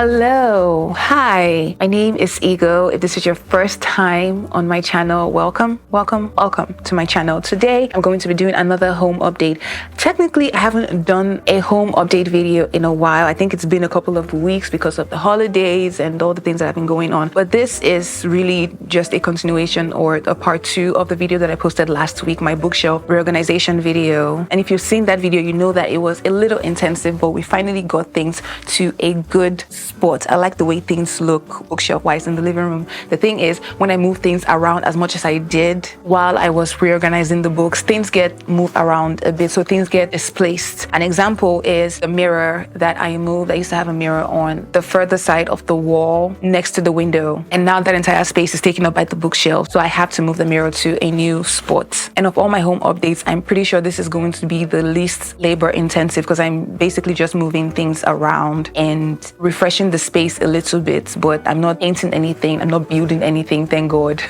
Hello, hi, my name is Igho. If this is your first time on my channel, welcome to my channel. Today, I'm going to be doing another home update. Technically, I haven't done a home update video in a while. I think it's been a couple of weeks because of the holidays and all the things that have been going on. But this is really just a continuation or a part 2 of the video that I posted last week, my bookshelf reorganization video. And if you've seen that video, you know that it was a little intensive, but we finally got things to a good spot. I like the way things look bookshelf wise in the living room. The thing is, when I move things around as much as I did while I was reorganizing the books, things get moved around a bit, so things get displaced. An example is the mirror that I moved. I used to have a mirror on the further side of the wall next to the window, and now that entire space is taken up by the bookshelf, so I have to move the mirror to a new spot. And of all my home updates, I'm pretty sure this is going to be the least labor intensive because I'm basically just moving things around and refreshing the space a little bit, but I'm not painting anything, I'm not building anything, thank God.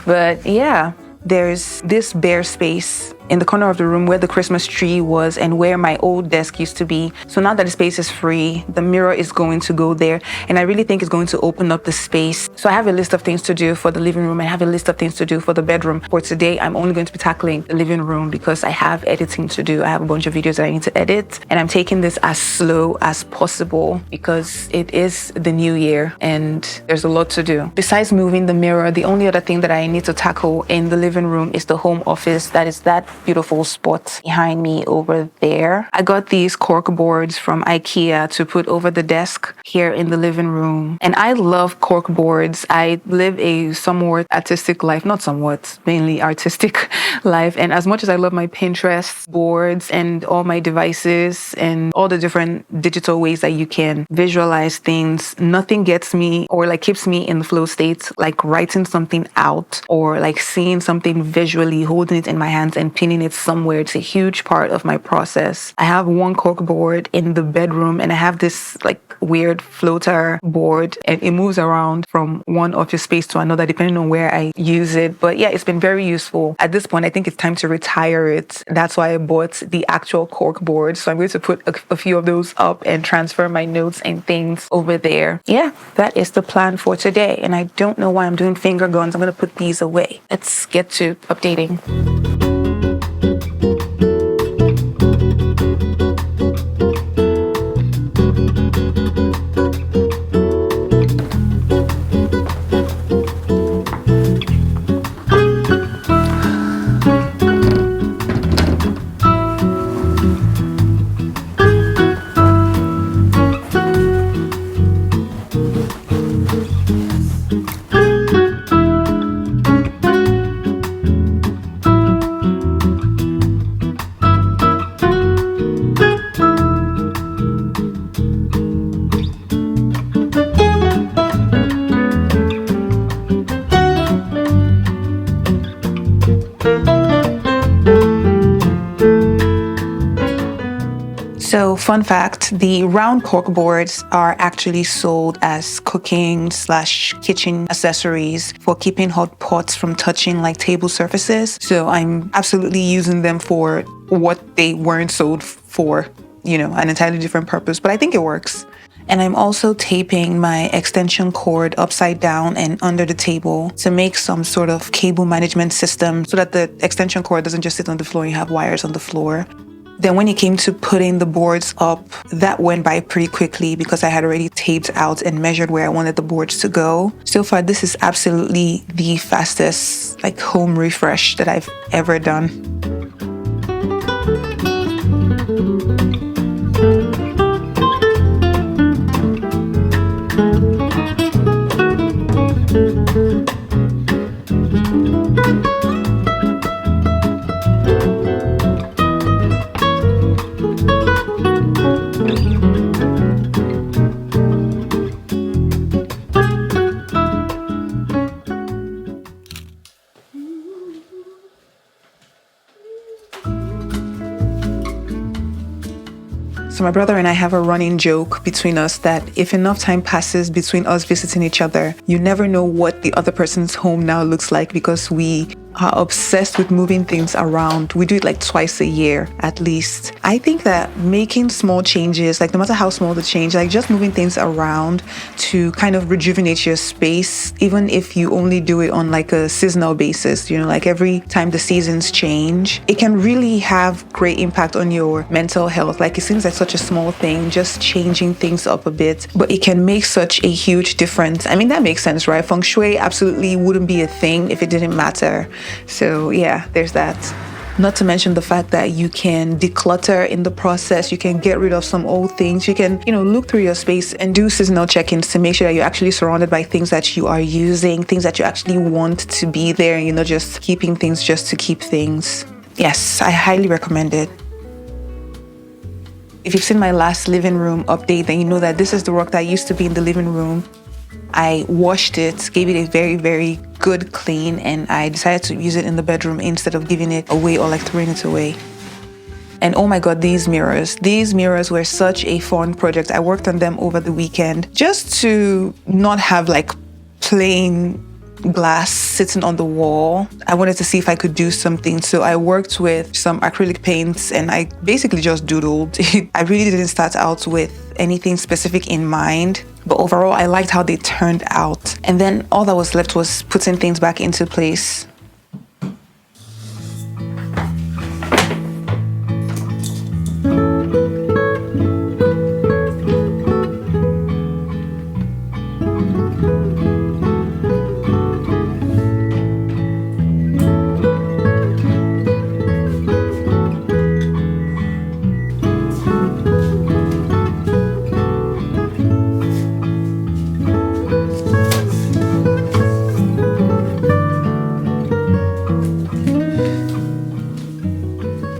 But yeah, there's this bare space in the corner of the room where the Christmas tree was and where my old desk used to be. So now that the space is free, the mirror is going to go there, and I really think it's going to open up the space. So I have a list of things to do for the living room. I have a list of things to do for the bedroom. For today, I'm only going to be tackling the living room because I have editing to do. I have a bunch of videos that I need to edit, and I'm taking this as slow as possible because it is the new year and there's a lot to do. Besides moving the mirror, the only other thing that I need to tackle in the living room is the home office. That is that beautiful spot behind me over there. I got these cork boards from IKEA to put over the desk here in the living room. And I love cork boards. I live a somewhat artistic life, not somewhat, mainly artistic life. And as much as I love my Pinterest boards and all my devices and all the different digital ways that you can visualize things, nothing gets me or like keeps me in the flow state like writing something out or like seeing something visually, holding it in my hands and pinning it somewhere. It's a huge part of my process. I have one cork board in the bedroom and I have this like weird floater board, and it moves around from one office space to another depending on where I use it. But yeah, it's been very useful. At this point, I think it's time to retire it. That's why I bought the actual cork board. So I'm going to put a few of those up and transfer my notes and things over there. Yeah, that is the plan for today. And I don't know why I'm doing finger guns. I'm going to put these away. Let's get to updating. So fun fact, the round cork boards are actually sold as cooking/kitchen accessories for keeping hot pots from touching like table surfaces. So I'm absolutely using them for what they weren't sold for, you know, an entirely different purpose, but I think it works. And I'm also taping my extension cord upside down and under the table to make some sort of cable management system so that the extension cord doesn't just sit on the floor and you have wires on the floor. Then when it came to putting the boards up, that went by pretty quickly because I had already taped out and measured where I wanted the boards to go. So far, this is absolutely the fastest like home refresh that I've ever done. So my brother and I have a running joke between us that if enough time passes between us visiting each other, you never know what the other person's home now looks like because we are obsessed with moving things around. We do it like twice a year at least. I think that making small changes, like no matter how small the change, like just moving things around to kind of rejuvenate your space, even if you only do it on like a seasonal basis, like every time the seasons change, it can really have great impact on your mental health. Like it seems like such a small thing, just changing things up a bit, but it can make such a huge difference. I mean, that makes sense, right? Feng Shui absolutely wouldn't be a thing if it didn't matter. So yeah, there's that. Not to mention the fact that you can declutter in the process. You can get rid of some old things. You can, look through your space and do seasonal check-ins to make sure that you're actually surrounded by things that you are using, things that you actually want to be there, and you're not just keeping things just to keep things. Yes, I highly recommend it. If you've seen my last living room update, then you know that this is the rug that used to be in the living room. I washed it, gave it a very, very good clean, and I decided to use it in the bedroom instead of giving it away or like throwing it away. And oh my God, these mirrors were such a fun project. I worked on them over the weekend just to not have like plain glass sitting on the wall. I wanted to see if I could do something. So I worked with some acrylic paints and I basically just doodled. I really didn't start out with anything specific in mind, but overall I liked how they turned out. And then all that was left was putting things back into place.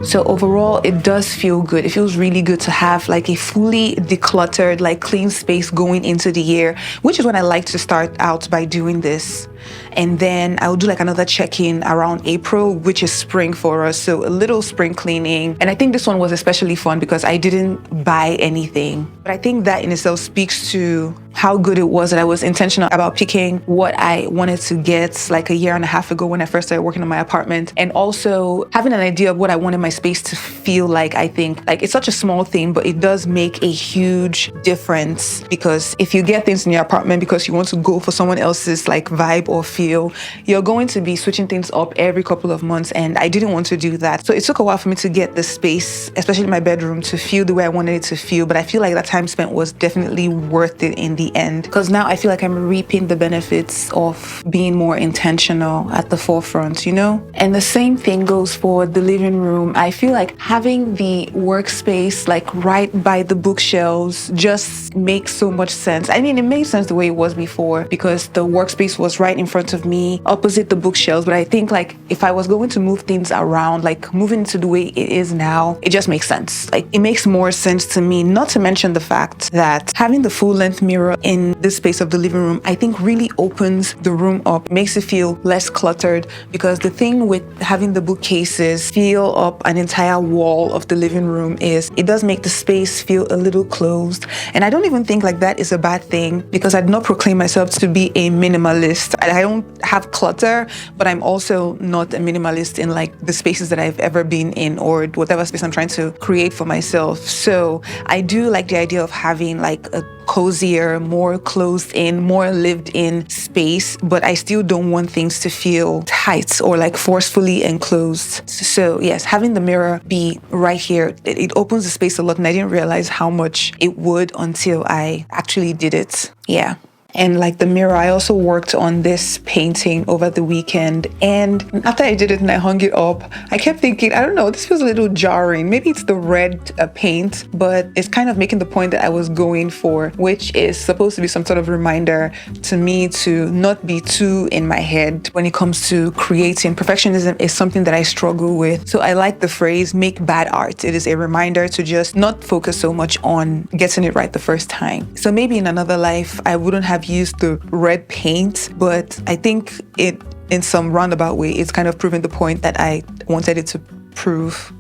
So overall, it does feel good. It feels really good to have like a fully decluttered, like clean space going into the year, which is when I like to start out by doing this. And then I'll do like another check-in around April, which is spring for us. So a little spring cleaning. And I think this one was especially fun because I didn't buy anything. But I think that in itself speaks to how good it was that I was intentional about picking what I wanted to get like a year and a half ago when I first started working on my apartment. And also having an idea of what I wanted my space to feel like. I think like it's such a small thing, but it does make a huge difference, because if you get things in your apartment because you want to go for someone else's like vibe or feel, you're going to be switching things up every couple of months, and I didn't want to do that. So it took a while for me to get the space, especially my bedroom, to feel the way I wanted it to feel. But I feel like that time spent was definitely worth it in the end, because now I feel like I'm reaping the benefits of being more intentional at the forefront, And the same thing goes for the living room. I feel like having the workspace like right by the bookshelves just makes so much sense. I mean, it made sense the way it was before because the workspace was right in front of me, opposite the bookshelves. But I think like if I was going to move things around, like moving to the way it is now, it just makes sense. Like it makes more sense to me, not to mention the fact that having the full length mirror in this space of the living room, I think really opens the room up, makes it feel less cluttered, because the thing with having the bookcases fill up an entire wall of the living room is it does make the space feel a little closed. And I don't even think like that is a bad thing, because I do not proclaim myself to be a minimalist. I don't have clutter, but I'm also not a minimalist in like the spaces that I've ever been in or whatever space I'm trying to create for myself. So I do like the idea of having like a cozier, more closed in, more lived in space, but I still don't want things to feel tight or like forcefully enclosed. So yes, having the mirror be right here, it opens the space a lot, and I didn't realize how much it would until I actually did it. Yeah. And like the mirror, I also worked on this painting over the weekend. And after I did it and I hung it up, I kept thinking, I don't know, this feels a little jarring. Maybe it's the red paint, but it's kind of making the point that I was going for, which is supposed to be some sort of reminder to me to not be too in my head when it comes to creating. Perfectionism is something that I struggle with. So I like the phrase, make bad art. It is a reminder to just not focus so much on getting it right the first time. So maybe in another life, I wouldn't have used the red paint, but I think it, in some roundabout way, it's kind of proving the point that I wanted it to prove.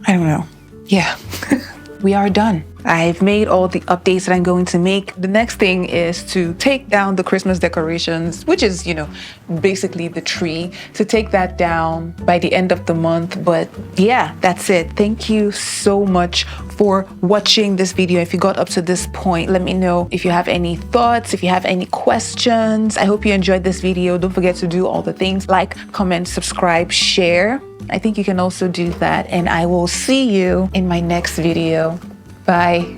I don't know. Yeah. we are done. I've made all the updates that I'm going to make. The next thing is to take down the Christmas decorations, which is, basically the tree, to take that down by the end of the month. But yeah, that's it. Thank you so much for watching this video. If you got up to this point, let me know if you have any thoughts, if you have any questions. I hope you enjoyed this video. Don't forget to do all the things like, comment, subscribe, share. I think you can also do that. And I will see you in my next video. Bye.